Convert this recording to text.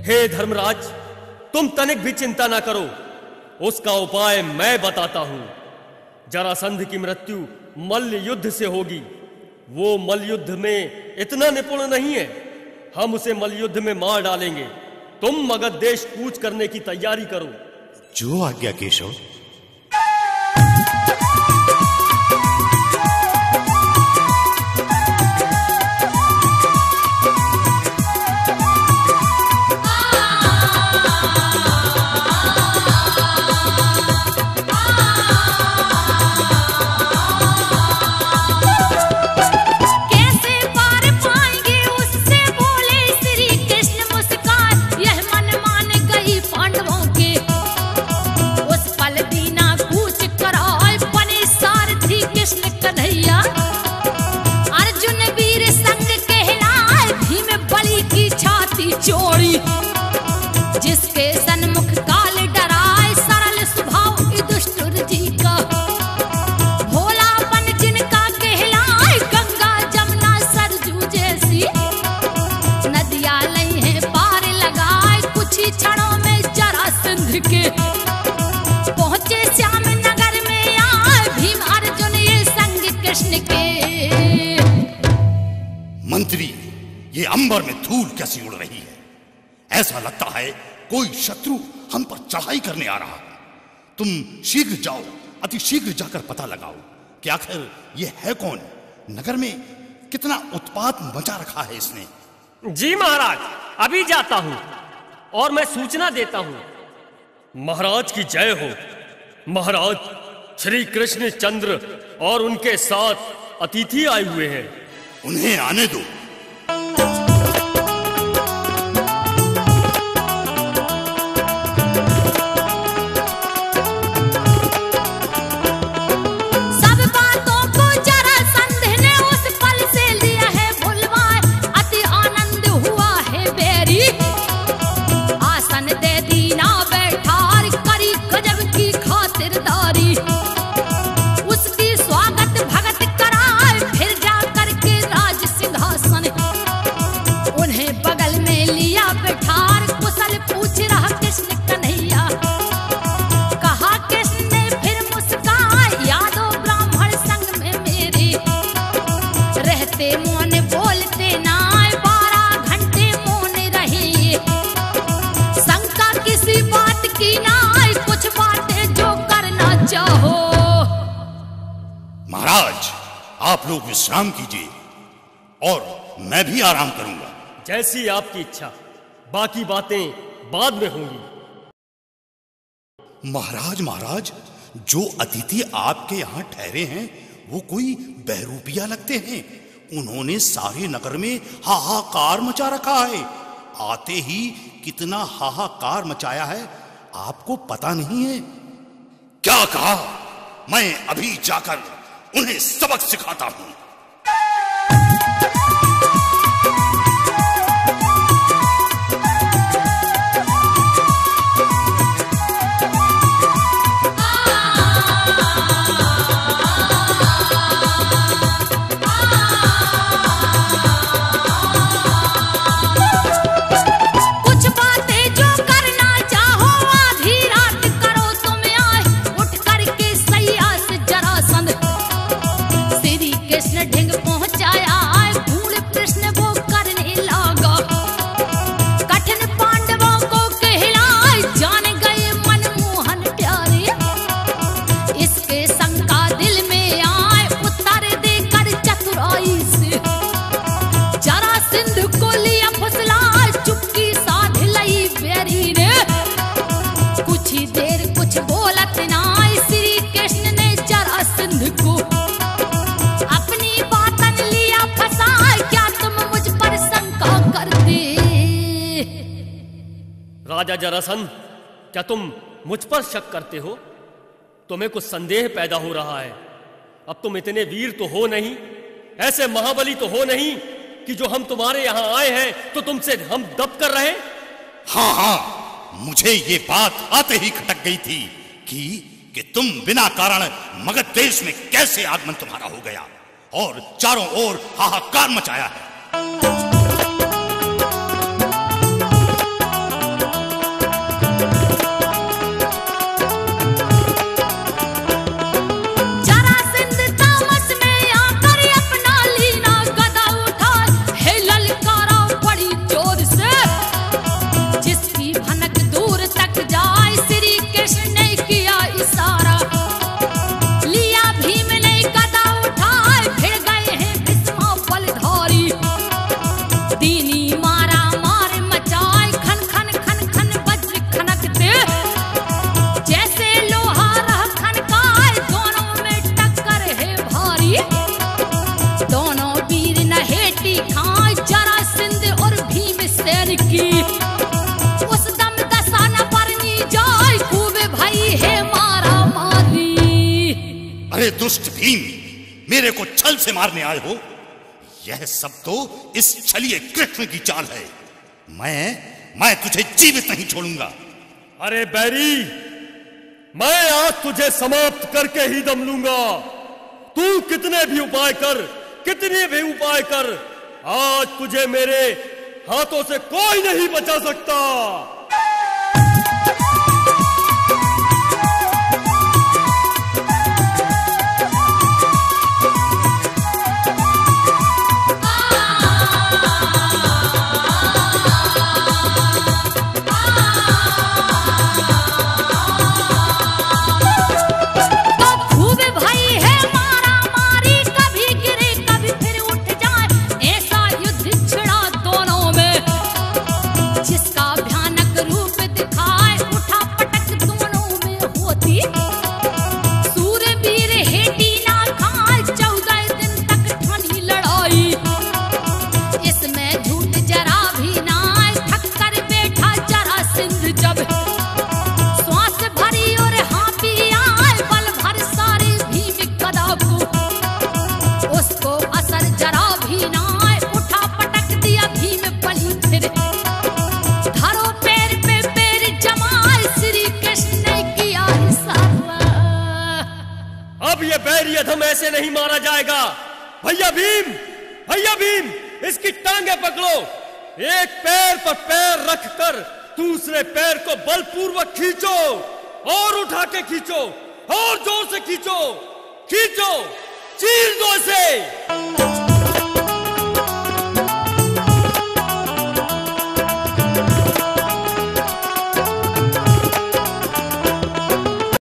हे धर्मराज, तुम तनिक भी चिंता ना करो, उसका उपाय मैं बताता हूं। जरासंध की मृत्यु मल्ल युद्ध से होगी। वो मल्ल युद्ध में इतना निपुण नहीं है, हम उसे मल्ल युद्ध में मार डालेंगे। तुम मगध देश कूच करने की तैयारी करो। जो आज्ञा केशव। चोरी जिसके सन्मुख काल डराए, सरल स्वभाव युधिष्ठिर जी का, भोलापन जिनका कहलाए, गंगा जमुना सरजू जैसी नदियां लई है पार लगाए। कुछ ही क्षणों में जरासंध के पहुंचे श्याम नगर में आए, भीम अर्जुन ये संग कृष्ण के। मंत्री, ये अंबर में धूल कैसी उड़ रही है? ऐसा लगता है कोई शत्रु हम पर चढ़ाई करने आ रहा है। तुम शीघ्र जाओ, अति शीघ्र जाकर पता लगाओ कि आखिर ये है कौन। नगर में कितना उत्पात मचा रखा है इसने। जी महाराज, अभी जाता हूं और मैं सूचना देता हूं। महाराज की जय हो। महाराज, श्री कृष्ण चंद्र और उनके साथ अतिथि आए हुए हैं। उन्हें आने दो। महाराज, आप लोग विश्राम कीजिए और मैं भी आराम करूंगा। जैसी आपकी इच्छा, बाकी बातें बाद में होंगी। महाराज, महाराज, जो अतिथि आपके यहाँ ठहरे हैं वो कोई बहरूपिया लगते हैं। उन्होंने सारे नगर में हाहाकार मचा रखा है। आते ही कितना हाहाकार मचाया है आपको पता नहीं है। क्या कहा? मैं अभी जाकर उन्हें सबक सिखाता हूं। राजा जरासंध, क्या तुम मुझ पर शक करते हो? तुम्हें कुछ संदेह पैदा हो रहा है। अब तुम इतने वीर तो हो नहीं, ऐसे महाबली तो हो नहीं कि जो हम तुम्हारे यहां आए हैं तो तुमसे हम दब कर रहे। हाँ हाँ, मुझे ये बात आते ही खटक गई थी कि तुम बिना कारण मगध देश में कैसे आगमन तुम्हारा हो गया और चारों ओर हाहाकार मचाया है। अरे दुष्ट भीम, मेरे को छल से मारने आए हो? यह सब तो इस छलिए कृष्ण की चाल है। मैं तुझे जीवित नहीं छोड़ूंगा। अरे बैरी, मैं आज तुझे समाप्त करके ही दम लूंगा। तू कितने भी उपाय कर, आज तुझे मेरे हाथों से कोई नहीं बचा सकता। अधम ऐसे नहीं मारा जाएगा। भैया भीम, इसकी टांगे पकड़ो। एक पैर पर पैर रखकर दूसरे पैर को बलपूर्वक खींचो और उठा के खींचो और जोर से खींचो, चीर दो इसे।